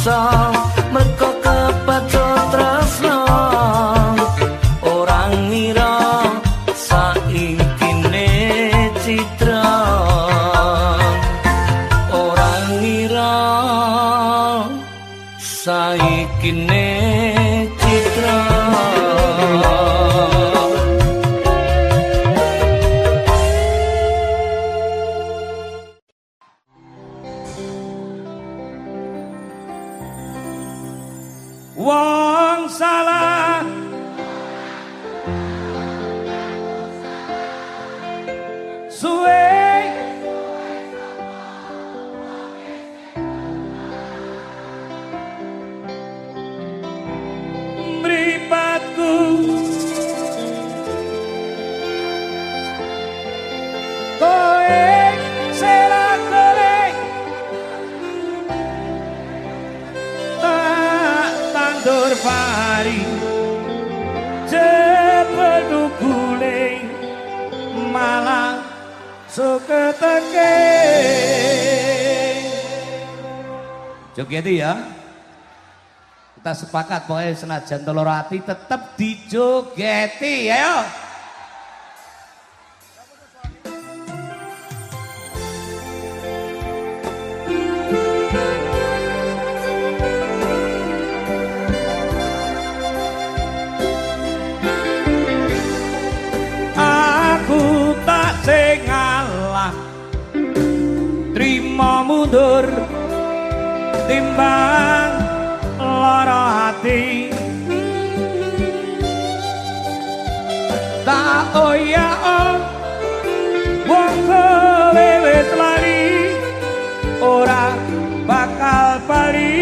mongso merko kepacut tresno orang ngira saikine citra orang ngira saikine citra wong salah suwe mripatku koe selak golek tandur pari jebel guling malang suka teke joget ya kita sepakat pokoknya senajan telur hati tetap dijogeti ayo sing ngalah trimo mundur timbang lara hati tak oya wong kowe wis lali ora bakal bali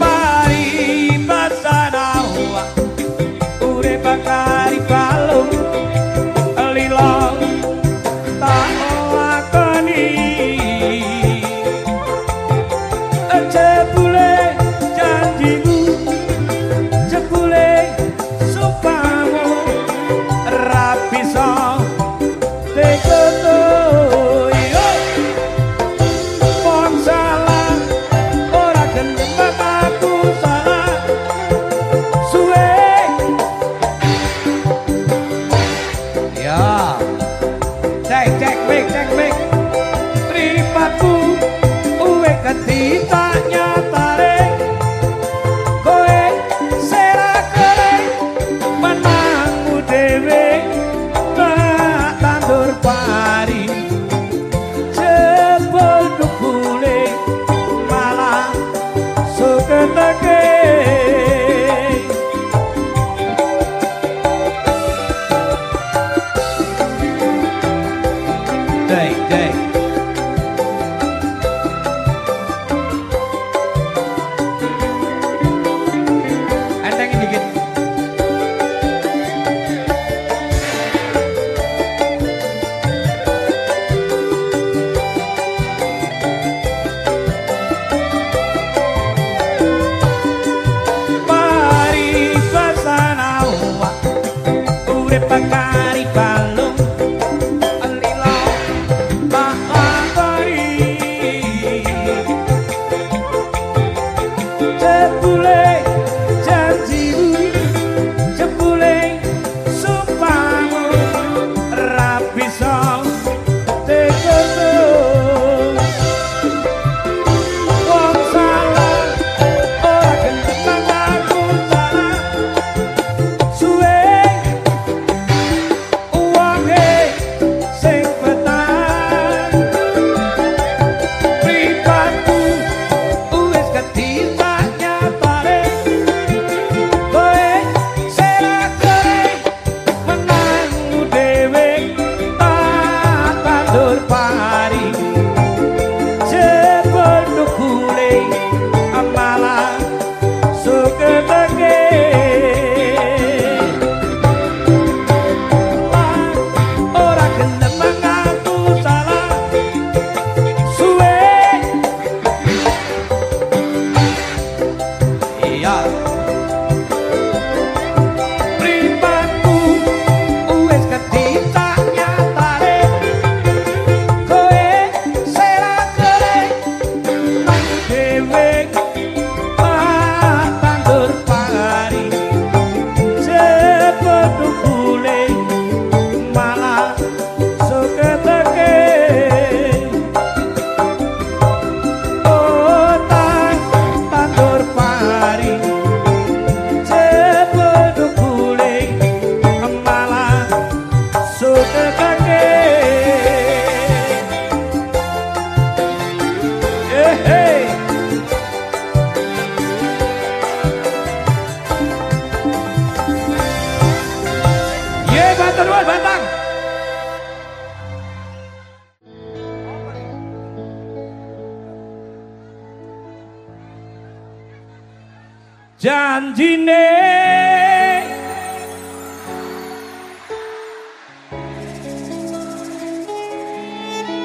pari basana ure bakari balung lilo tak lakoni jebule janjimu jebule supamu ra bisa tekoto yo wong salah ora gendeng aku salah suwe cek mik tripatku uwe ketitanya tarik kowe serak korek menangmu dewe tak tandur pari jebol dukule malah suka teke bakari balung lilo tak lakoni jebule janjimu jebule sumpamu ra bisa tekoto wong salah ora gendeng aku salah suwe janjine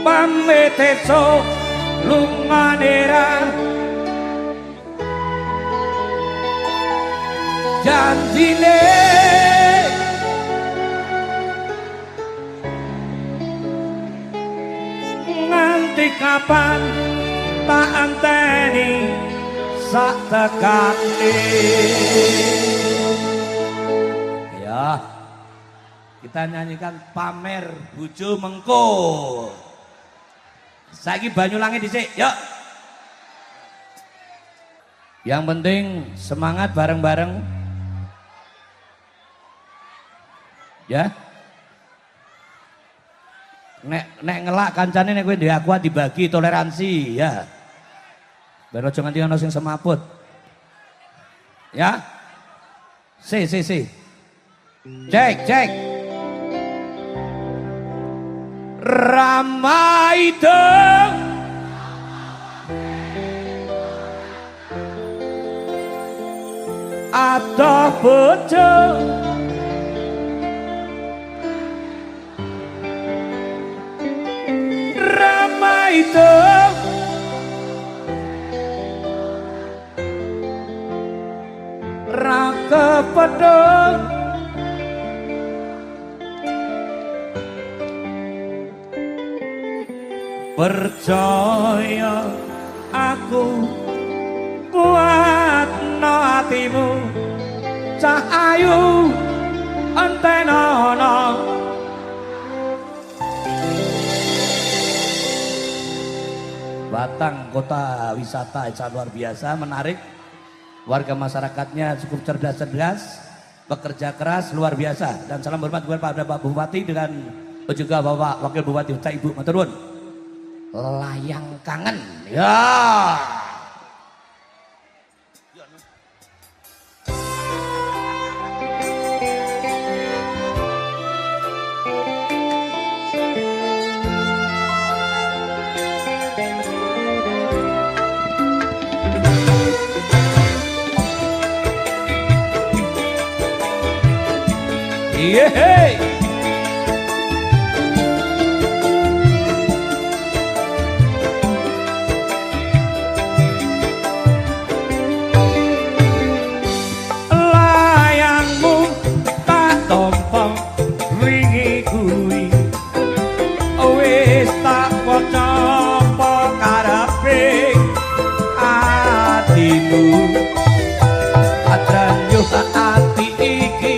pamit esuk lunganera janjine nganti kapan tak anteni sak tekane. Ya, kita nyanyikan pamer bojo mengko. Saiki Banyulangi dhisik, yuk. Yang penting semangat bareng-bareng. Ya. Nek ngelak kancane nek kowe ndek aku dibagi toleransi, ya. Ben aja nganti ana sing semaput. Ya. Si. Cek. Ramai dong. Adoh bojo ramai dong. Ra kepedhot percaya aku kuatno atimu cah ayu antenono Batang kota wisata yang luar biasa, menarik. Warga masyarakatnya cukup cerdas, bekerja keras, luar biasa. Dan salam hormat kepada Pak Bupati dan juga Bapak Wakil Bupati Ibu matur nuwun. Layang kangen, ya. Yeay. Layangmu tak tompo wingi kuwi wis tak poco karepe atimu adran yo ati iki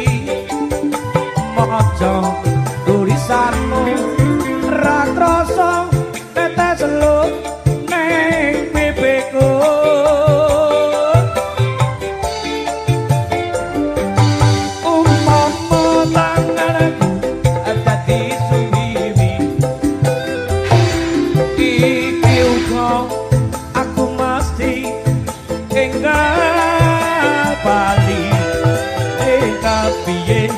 maca tulisanmu ra krasa tetes seluk ning pipiku umpama tanganku dadi suwiwi iki uga aku mesti enggal bali enggal piye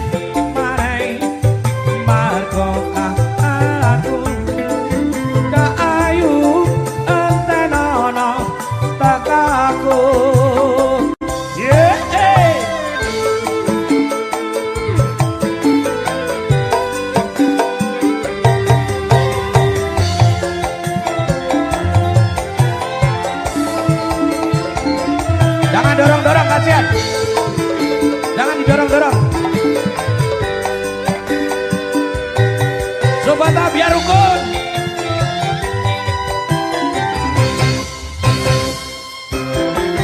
Jangan dorong-dorong, kasihan. Jangan didorong-dorong. Sobata biar rukun.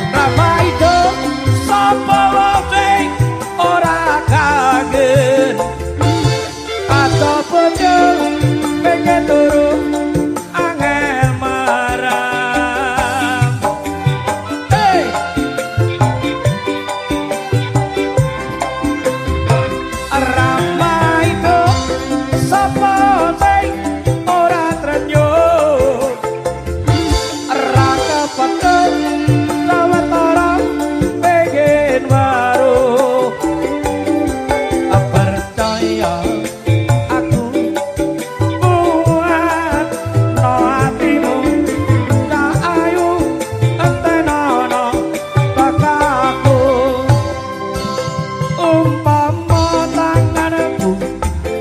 Nama itu sapa wae ora kaget. Atau bojo pengen turu angel marang. Hey. Ramai itu sapa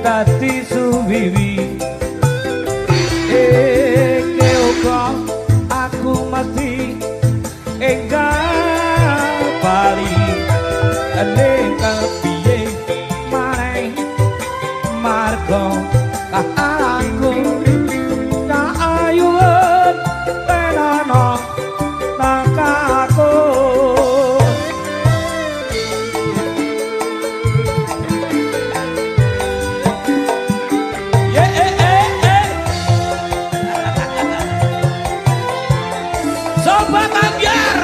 dadi suwiwi iki uga aku mesti enggal bali ning kepiye maneh marga aku kaayuan tenana takaku Sobat Ambyar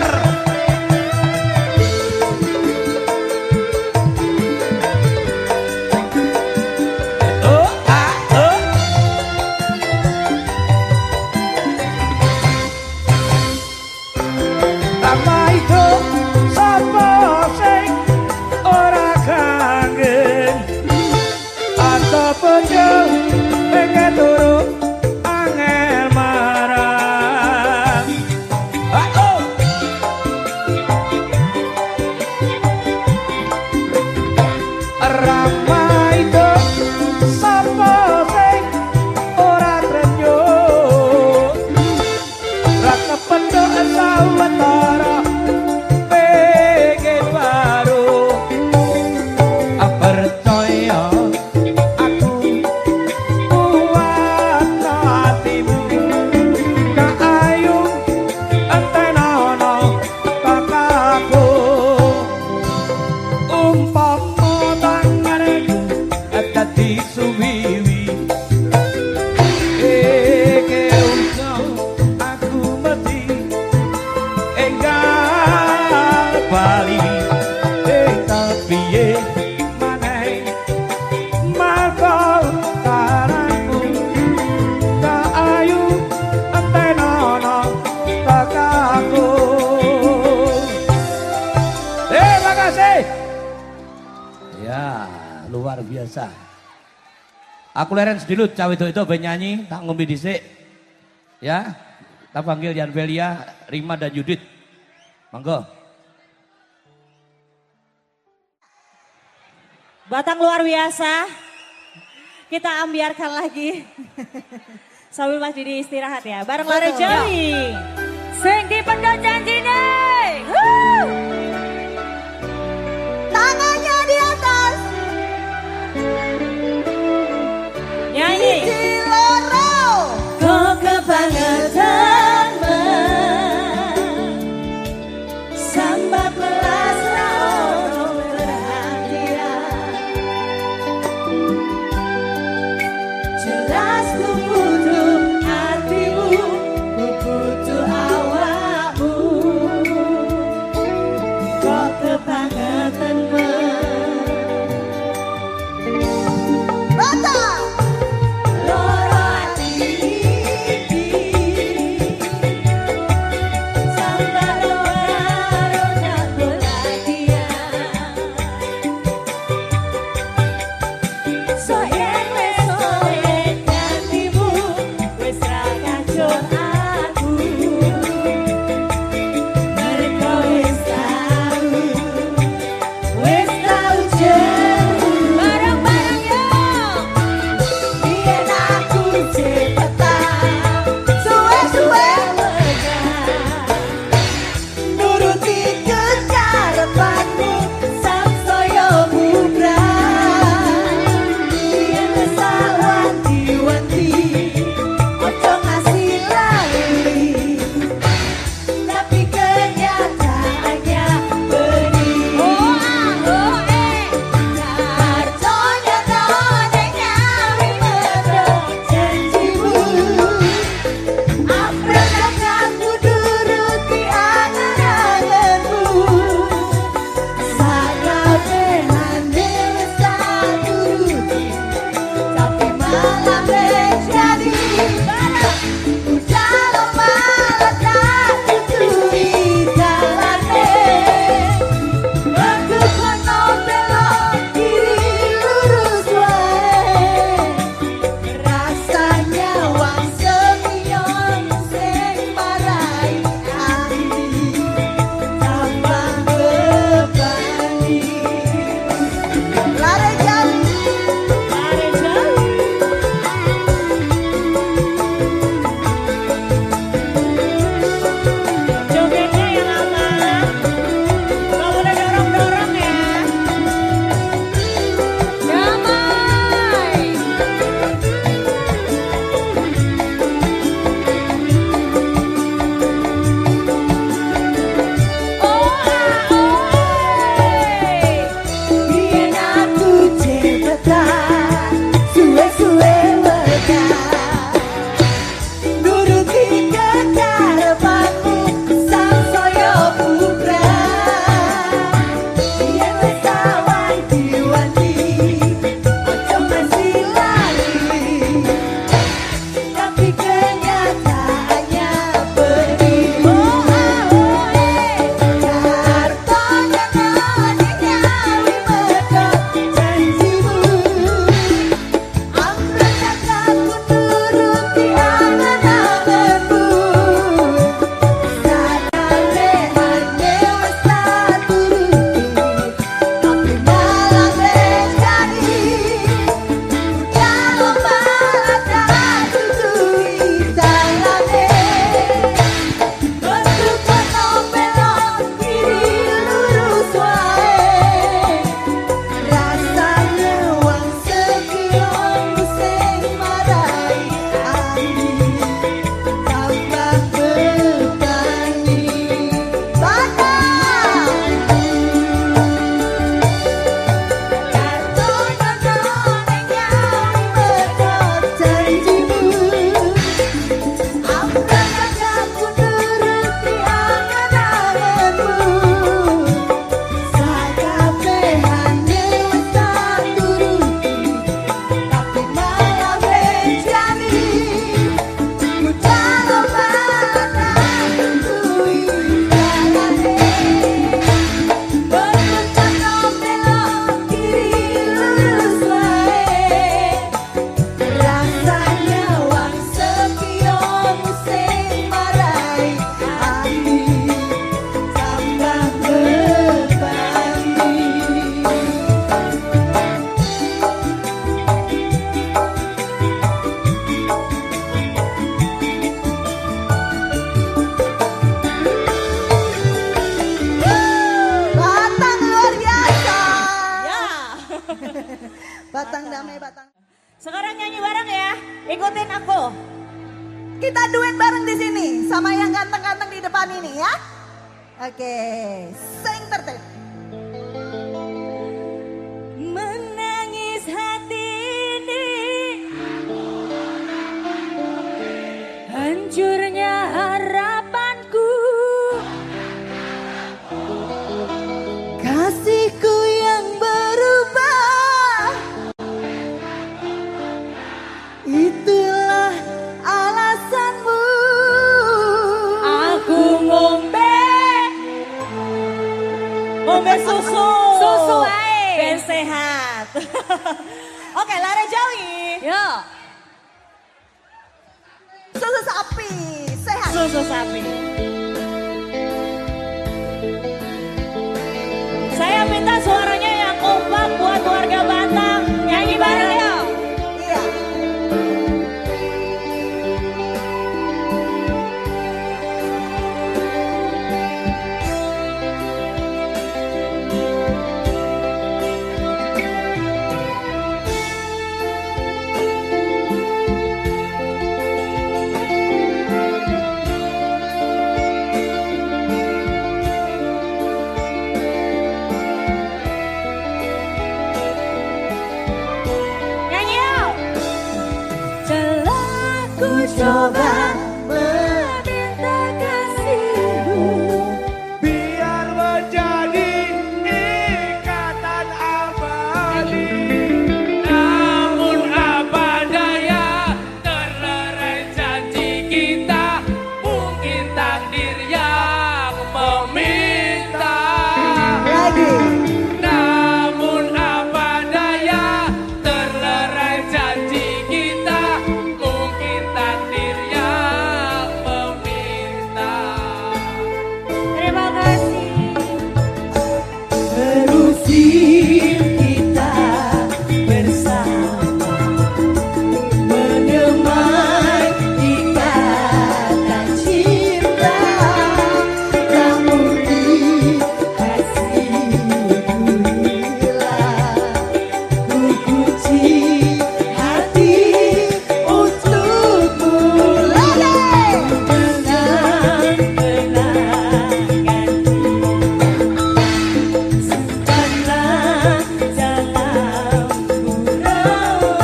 Lama itu sapa sing ora kangen ataupun yo pengen turu angel marang ramai itu sapa sing ora trenyo ra kependok sawetara pengen baru percaya aku kuat hatimu kaayu antenono kakakku umpama tanganku dadi suwiwi iki uga aku mesti enggal bali piye maneh makal karaku kaayu antenono takaku makasih ya luar biasa aku leren sedilut cawe itu ben nyanyi tak ngombe dhisik ya tak panggil Yan Velia Rima dan Yudit monggo Batang luar biasa. Kita ambiarkan lagi. Sambil Mas Didi istirahat ya. Bareng Lare Jali. Sing dipendot janjine. Tangannya di atas. Nyanyi. Ciloro. Kau kebangetan sambat melas raono perhatian. Jelas ku butuh hatimu, ku butuh awakmu. Sekarang nyanyi bareng ya. Ikutin aku. Kita duet bareng di sini sama yang ganteng-ganteng di depan ini ya. Oke, sing tertib. Menangis hati ini, hancurnya harapanku. Kasihku yang berubah, itulah alasanmu. Aku ngombe susu. Susu ae. Ben sehat. Oke, lari Jawi. Yo. Susu sapi, sehat. Susu sapi. Saya minta suaranya yang kompak buat warga Batam. Nyanyi bareng ya. Iya. Nyanyi yuk. Telah ku coba meminta kasihmu, Biar menjadi ikatan abadi. Namun apa daya, terlerai janji kita. Mungkin takdir yang meminta. Lagi. Namun apa daya, terlerai janji kita. Mungkin takdir yang meminta. terima kasih. Terusir kita bersama, menemai ikatan cinta. Kamu dikasih dirilah, ku kunci hati untukmu. Simpanlah dalam gurauan,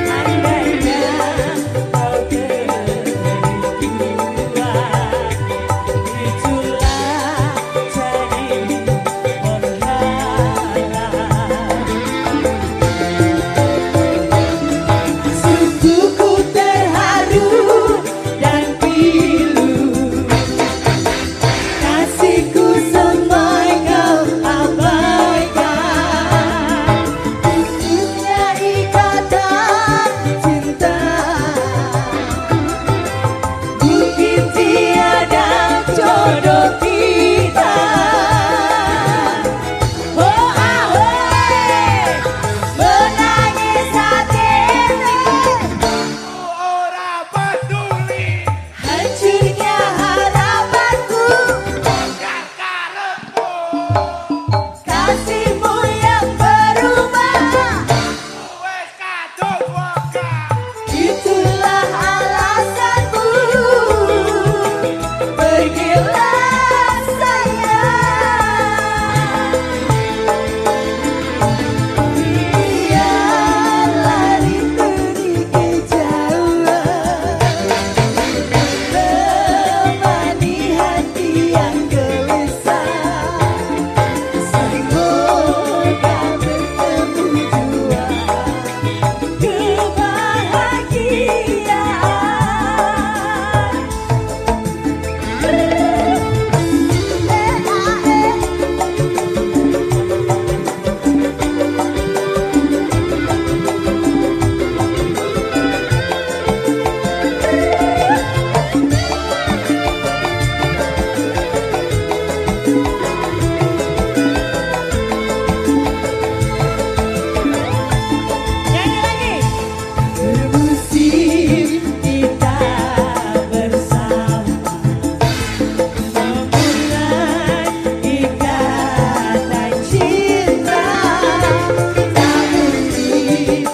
andainya kau berdua, itulah jadi penghalang. Sukuku terharu dan pilu, kasihku semua kau abaikan. Putusnya ikatan cinta, mungkin tiada jodoh kita. Oh ahoy, menangis hati ini, Ora peduli, hancurnya harapanku. bongkar karepmu. Kasihmu yang berubah, Wes kadung wegah. itulah alasanmu. Pergilah sayang, biarlah rindu di kejauhan, temani hati yang gelisah. Semoga bertemu jua kebahagiaan. Nyanyi lagi. Terusir kita bersama, memulai ikatan cinta. Tak mungkin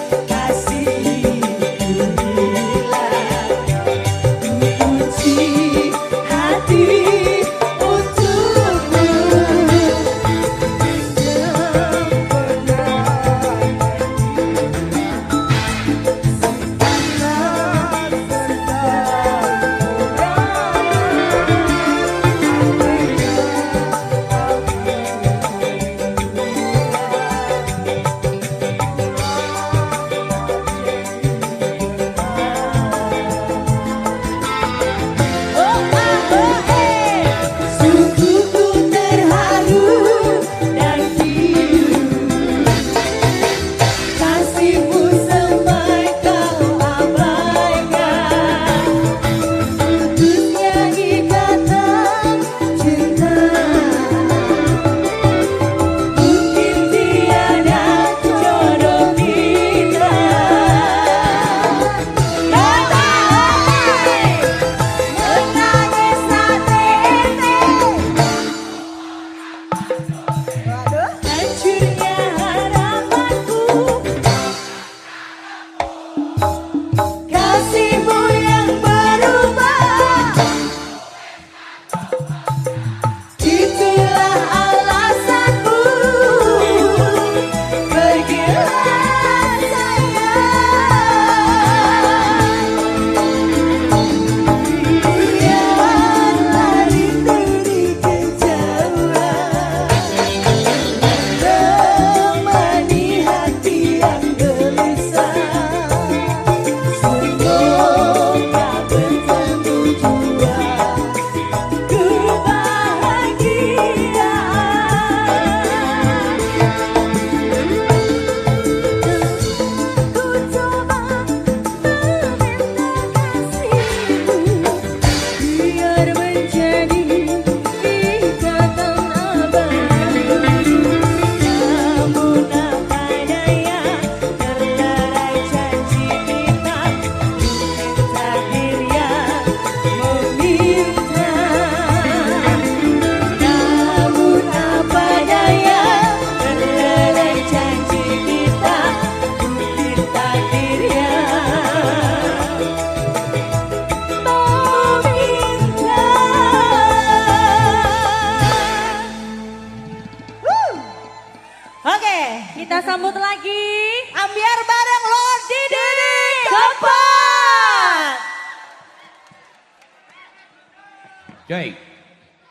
Cek.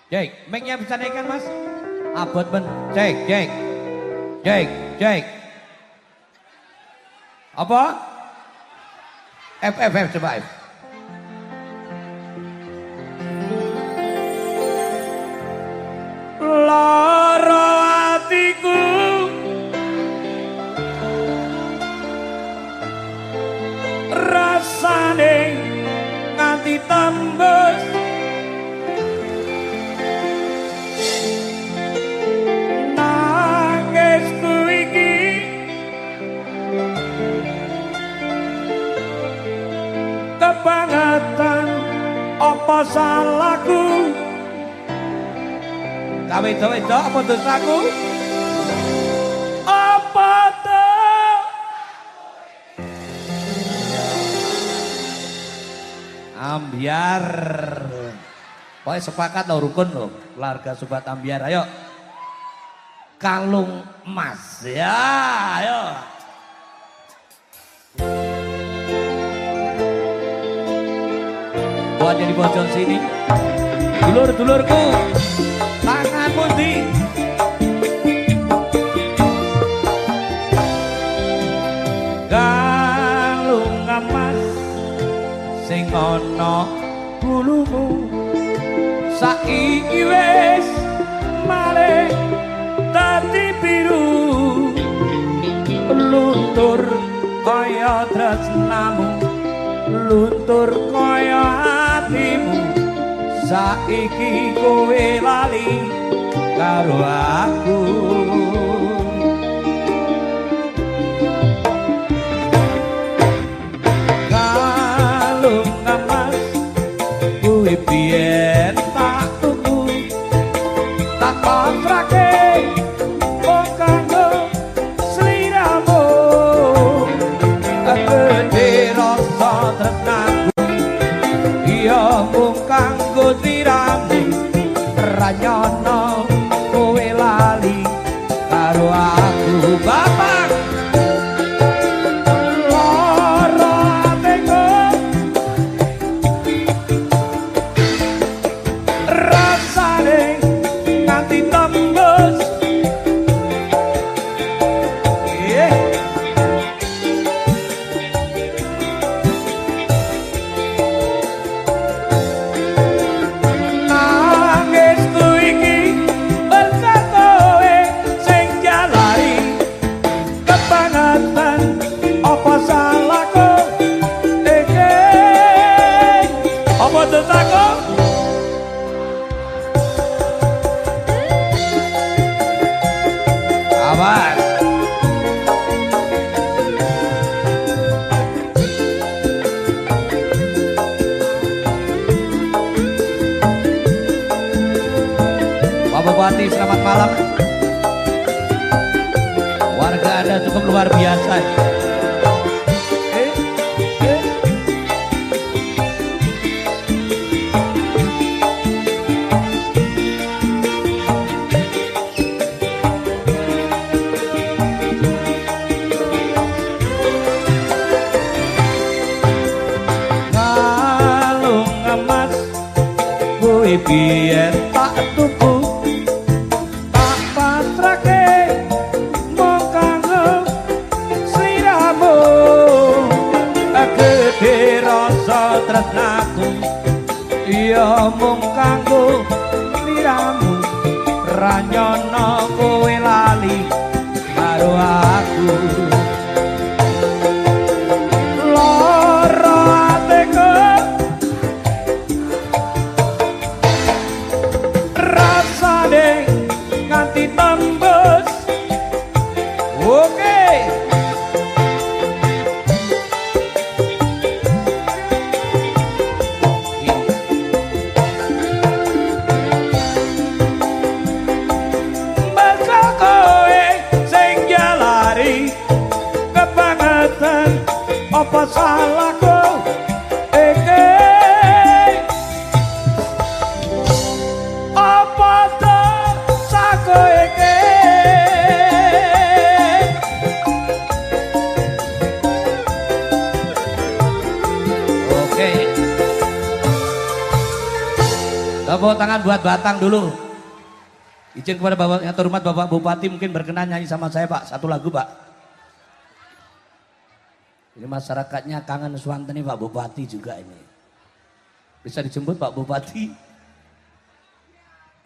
Cek, mic-nya bisa naikkan Mas? Abot men. Cek, cek. Cek, cek. Apa? F coba F. Lara atiku rasane nganti tembus nangisku iki kebangetan apa salahku Kawedo-wedo apa dosaku? Apa tuh? Ambiar. Pokoknya sepakat loh rukun loh. Keluarga Sobat Ambiar, ayo. Kalung emas, ya ayo. Buat jadi bocor sini. Dulur-dulurku. Tangan pundi kalung emas sing ana bulumu saiki wis malih dadi biru luntur kaya tresnamu luntur kaya atimu saiki kowe lali karo aku kalung emas kowe biyen tak tuku tak kontrake wong kanggo sliramu gede rasa tresnaku iya mung kanggo sliramu ranyono kowe lali karo aku bapak lara atiku rasane nganti tembus Bupati, selamat malam. Warga Anda cukup luar biasa. Kalung emas kowe biyen tak tuku tresnaku iya mung kanggo sliramu ranyono kowe lali karo aku lara atiku rasane nganti tembus oke apa salahku iki apa dosaku iki oke Tepuk tangan buat Batang dulu. Izin kepada Bapak yang terhormat Bapak Bupati mungkin berkenan nyanyi sama saya Pak. Satu lagu Pak. Ini masyarakatnya kangen Swanten nih Pak Bupati juga ini. Bisa dijemput Pak Bupati.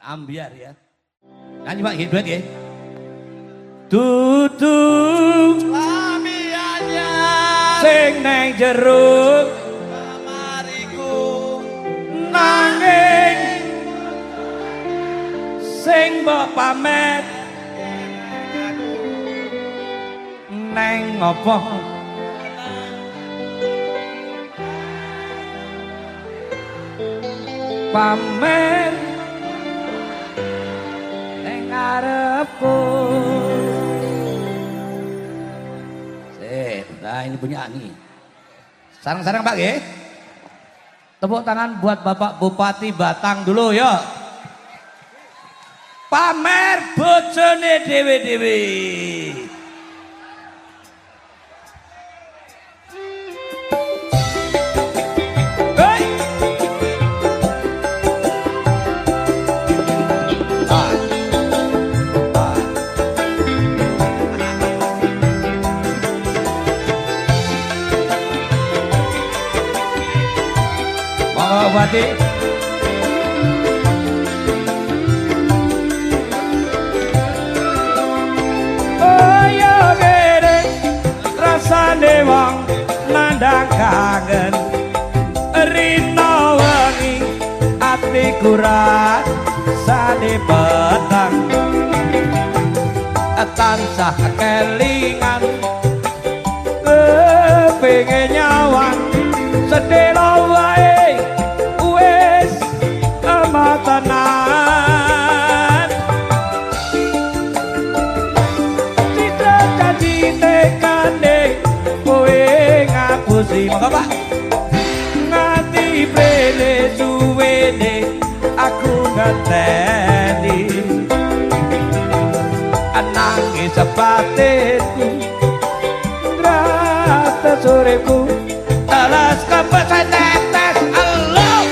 Ambiar ya. Nyanyi Pak, duet ya. Tutup Lamiannya sing neng jeruk kamariku nanging sing mbok pamer neng ngopo pamer neng ngarepku. Nah ini punya Ani. Sarang-sarang Pak ya. Tepuk tangan buat Bapak Bupati Batang dulu ya. Pamer bojone dewe-dewe. Hei. Bupati oh ya gede rasane wong nandang kangen rino wengi atiku rasane petang tansah kelingan kepengin nyawang sedelo wae tenan citra jadi tekane kowe ngapusi monggo Pak nganti prene suwene aku ngeteni nangis sepatku rasa soreku alas kepesan tetes Allah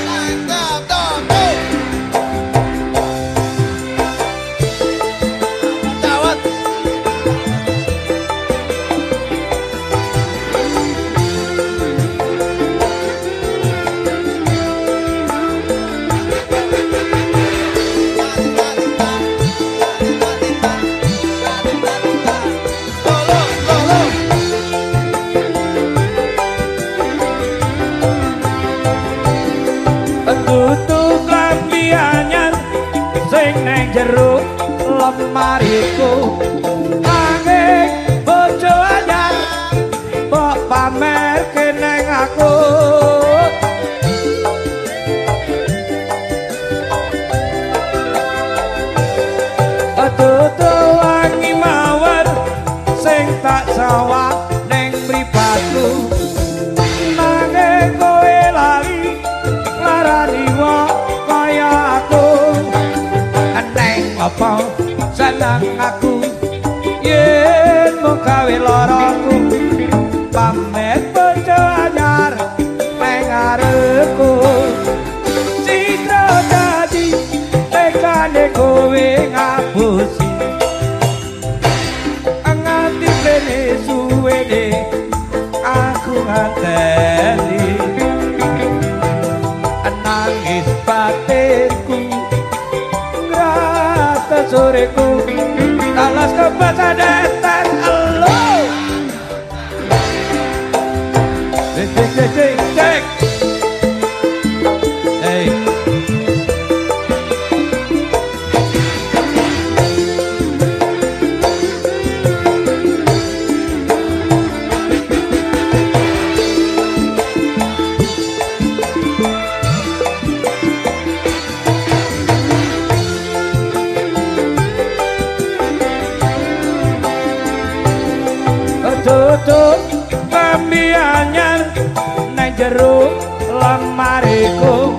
jeruk lemariku angin bojo anyar mbok pamer keneng aku tutu wangi mawar sing tak sawah neng mripatku nanging kowe lali larani wong kaya aku apa senang aku yen mung gawe loroku pamer bojo anyar nang ngarepku citra dadi tekane kowe ngapusi nganti rene suwene aku nganteni nangis batinku soreku alas kepesan detan Allah cek hey tutup lambi anyar nang jeruk lemariku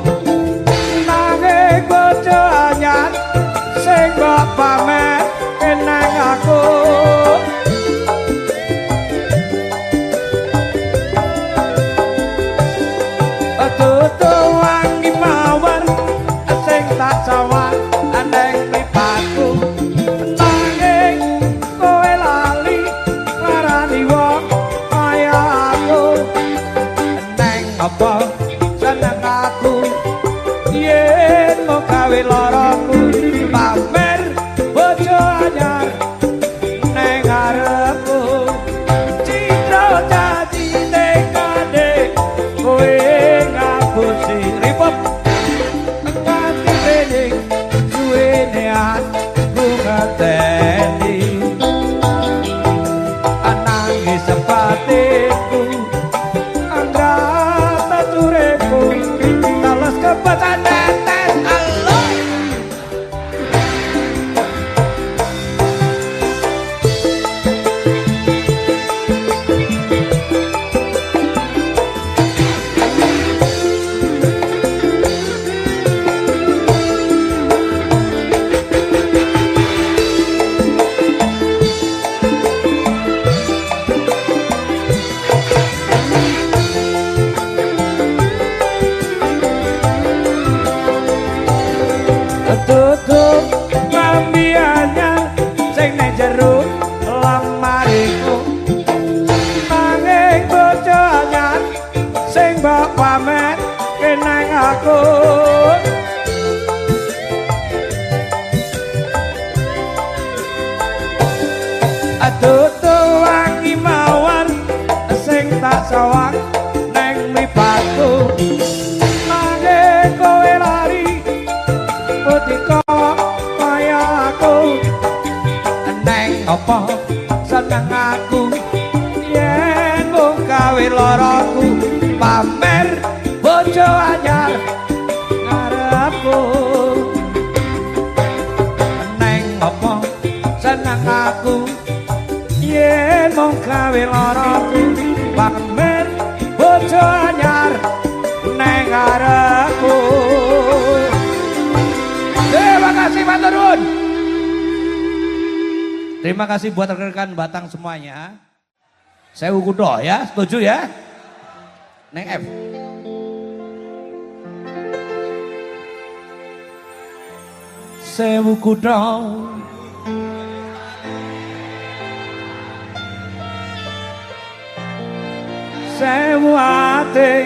nanging bojo anyar sing mbok pamer kenang aku tutup wangi mawar sing pamer kenang aku aduh wangi mawar sing tak sawang neng mripatku nanging kowe lari putih kaya aku neng apa seneng aku yen mung gawe loroku pamer bojo anyar ngarepku neng apa seneng aku yen mung gawe loroku pamer bojo anyar neng ngarepku. Terima kasih matur nuwun. Terima kasih buat rekan-rekan Batang semuanya. Sewu Kudo ya, setuju ya? Neng F. Sewu Kudo. Sewu ati.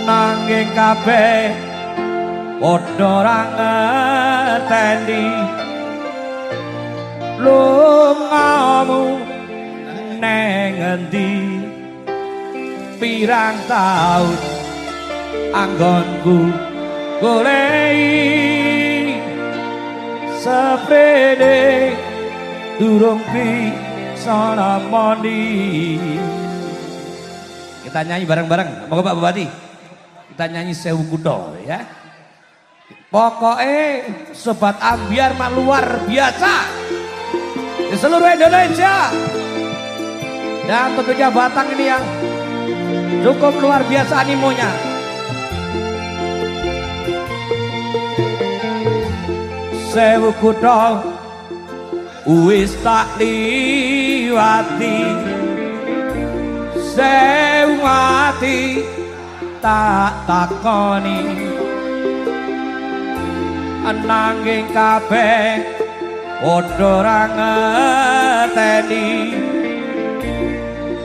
Nanging kabeh padha ora ngerteni lungamu neng endi pirang taun anggonku goleki sepede durung bisa nemoni. Kita nyanyi bareng-bareng, moga Pak Bupati. Kita nyanyi Sewu Kudo ya. Pokoknya Sobat Ambiar mah luar biasa di seluruh Indonesia. Dan tentunya Batang ini yang cukup luar biasa animonya. Sewu Kudo wis tak liwati, sewu ati tak takoni, nanging kabeh padha ora ngerteni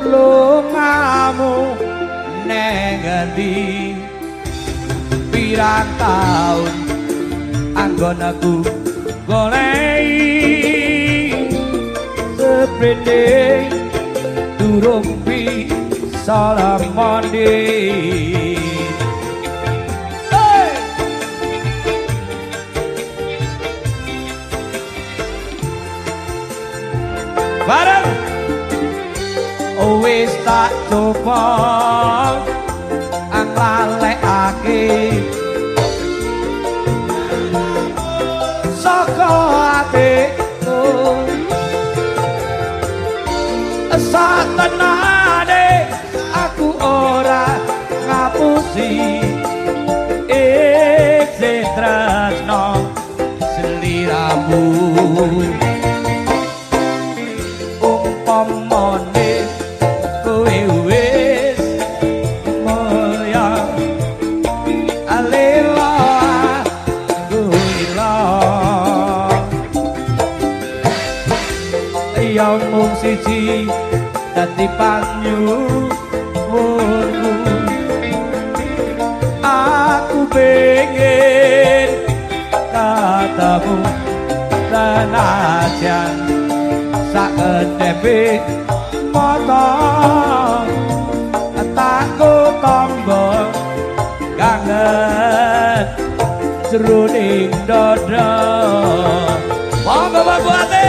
lungamu neng endi pirang taun anggon aku goleki sepede durung bisa nemoni. Bareng wis tak coba nglalekake saka atiku satenane aku ora ngapusi isih tresno sliramu. Umpamane kowe wis mulya alela gula yang mung siji dadi panyuwunku aku pengen katamu senajan sakedepe mata takut tombol kangen jroning dada. Monggo Pak Bupati.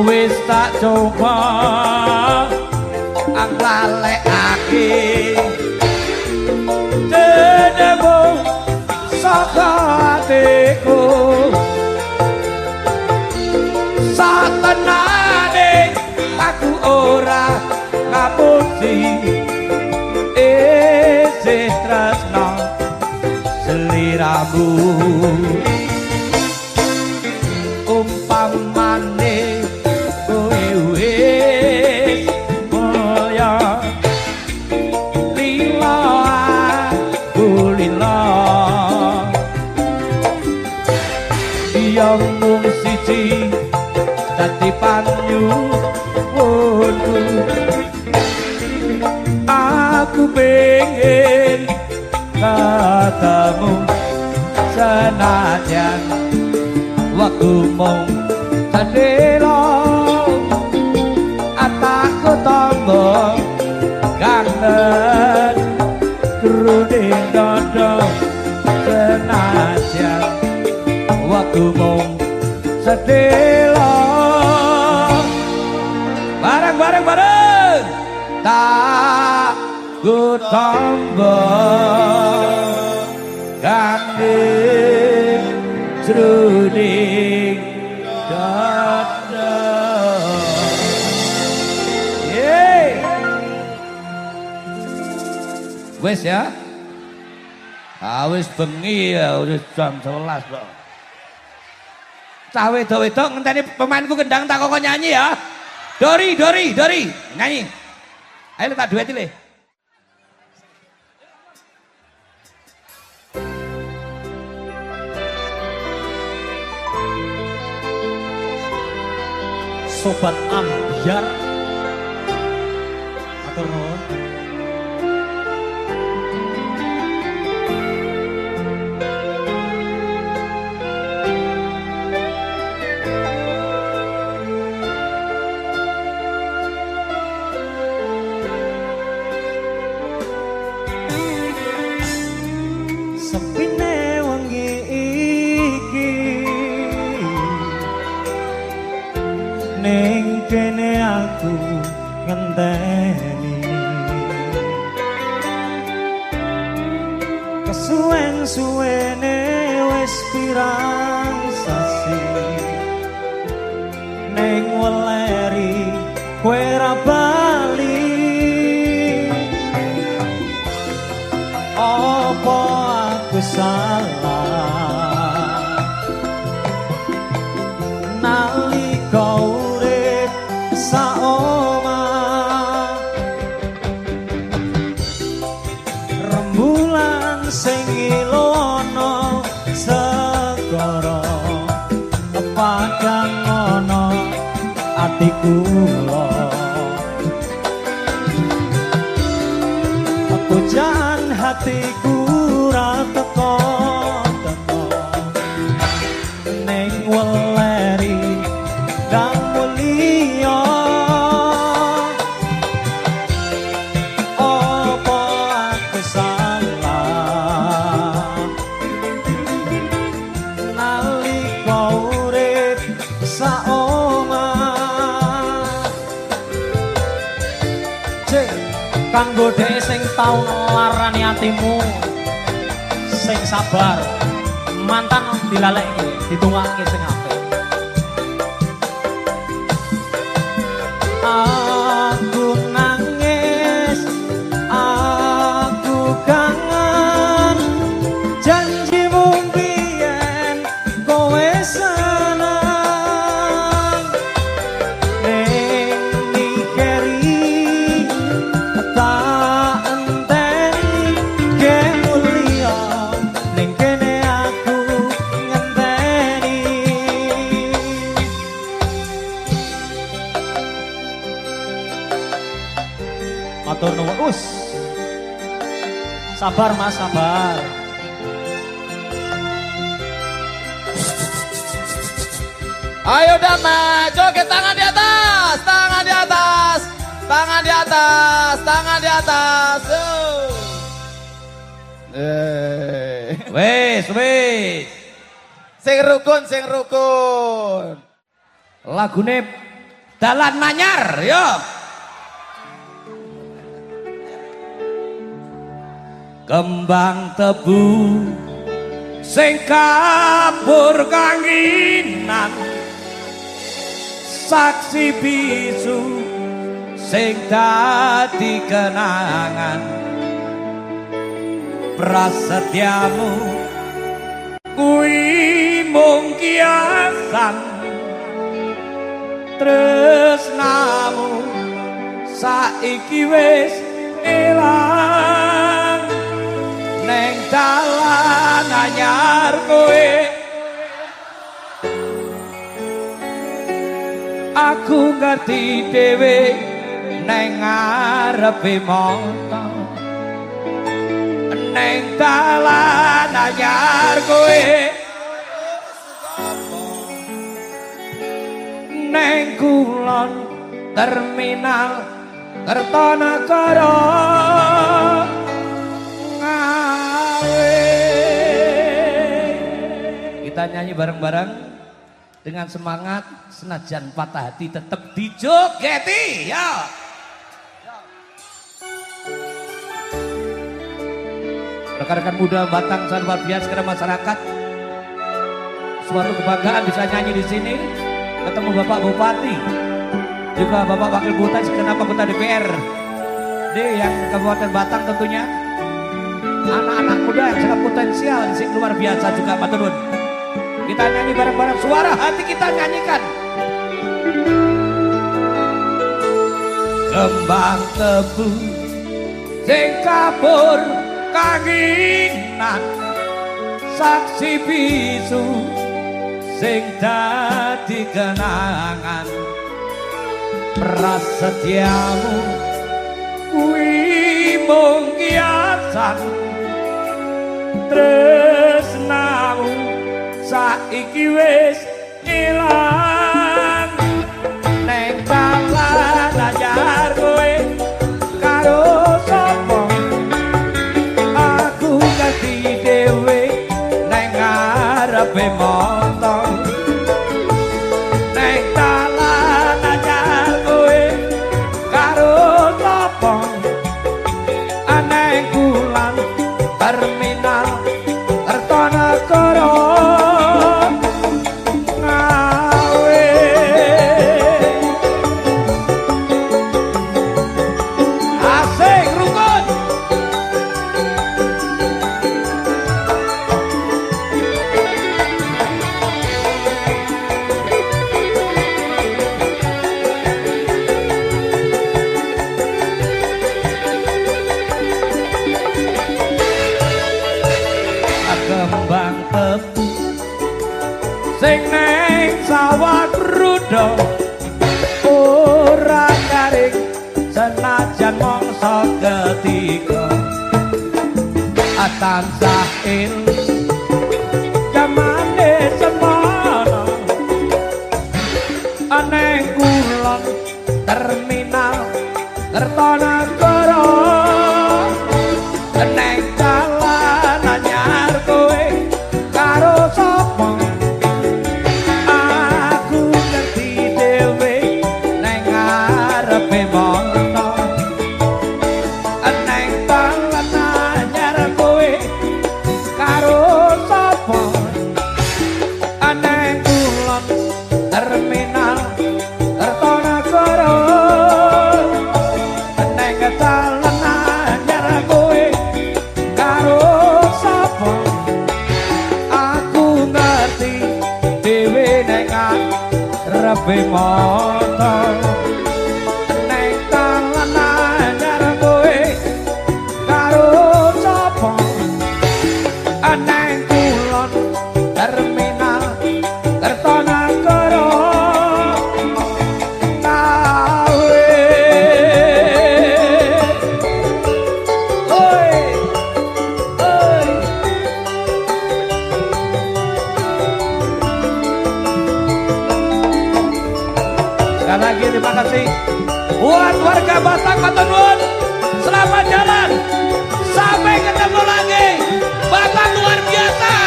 Wis tak coba nglalekake denemu saka atiku satenane aku ora ngapusi isih tresno sliramu. Umpamane kowe dadi panyuwunku. Aku pengen katamu senajan waktu mong sandelo ataku tombo kangen keruding dodo senajan waktu mong sandelo bareng tak ku tombo kangen keruding dodo. Wes ya, wis bengi ya, udah jam 11 kok. Cah wedok-wedok ngenteni pemainku gendang tak kok nyanyi ya. Dori, nyanyi. Ayo tak duet le. Sobat Ambyar, atur nuwun. Sepine wengi iki ning kene aku ngenteni kesuwen-suwene wis pirang sasi ning weleri kowe ra bali apa aku salah nalika urip saomah rembulan sing ilono segara padang ana atiku kula pujan hatiku ra teko ning weleri dan mulia apa aku salah nalika urip saomah kanggo dhek sing tau nglarani atimu sing sabar mantan dilalekke ditungake sing apik aku nangis aku kangen janjimu biyen kowe seneng ning nikeri tak enteni ke mulia ning kene aku ngenteni matur nuwun sabar mas sabar Ayo Dama, joget tangan di atas, tangan di atas, tangan di atas, tangan di atas. Wes. Sing rukun, sing rukun. Lagune Dalan Manyar, yo. Kembang tebu sing kabur kanginan saksi bisu sing dadi kenangan prasetyamu kuwi mung kiasan tresnamu saiki wis ilang neng dalan anyar kowe Aku ngerti dhewe neng ngarepe motor neng dalan anyar kowe neng kulon terminal Kertanagara ngawe. Kita nyanyi bareng-bareng dengan semangat, senajan patah hati tetap dijogeti ya. Rekan-rekan muda Batang sangat luar biasa karena masyarakat suatu kebanggaan bisa nyanyi di sini. Ketemu Bapak Bupati, juga Bapak Wakil Bupati segenap anggota DPR yang Kabupaten Batang tentunya. Anak-anak muda yang sangat potensial di sini luar biasa juga Pak Turun. Kita nyanyi bareng-bareng, suara hati kita nyanyikan. Kembang tebu sing kabur kanginan, saksi bisu sing dadi kenangan. Prasetyamu kuwi mung kiasan, tresnamu saiki wis ilang. Neng dalan anyar kowe karo sapa, aku ngerti dhewe neng ngarepe motor. Neng dalan anyar kowe karo sapa, aneng kulan terminal Kertanagara. Kembang tebu sing neng sawah rudo ora garing senajan mangsa ketiga. Tansah eling jamane semono, aneng kulon terminal Kertanagara. Neng dalan anyar kowe karo sapa, aku ngerti dhewe neng ngarepe motor. Neng dalan anyar kowe karo sapa, aneng kulon terminal Kertanagara. Neng dalan anyar kowe karo sapa, aku ngerti dhewe neng ngarepe motor. Neng dalan anyar kowe karo sapa, aneng kulon terminal Kertanagara ngawe. Oi, oi. Sekali lagi terima kasih buat warga Batang, matur nuwun. Selamat jalan, sampai ketemu lagi. Batang luar biasa.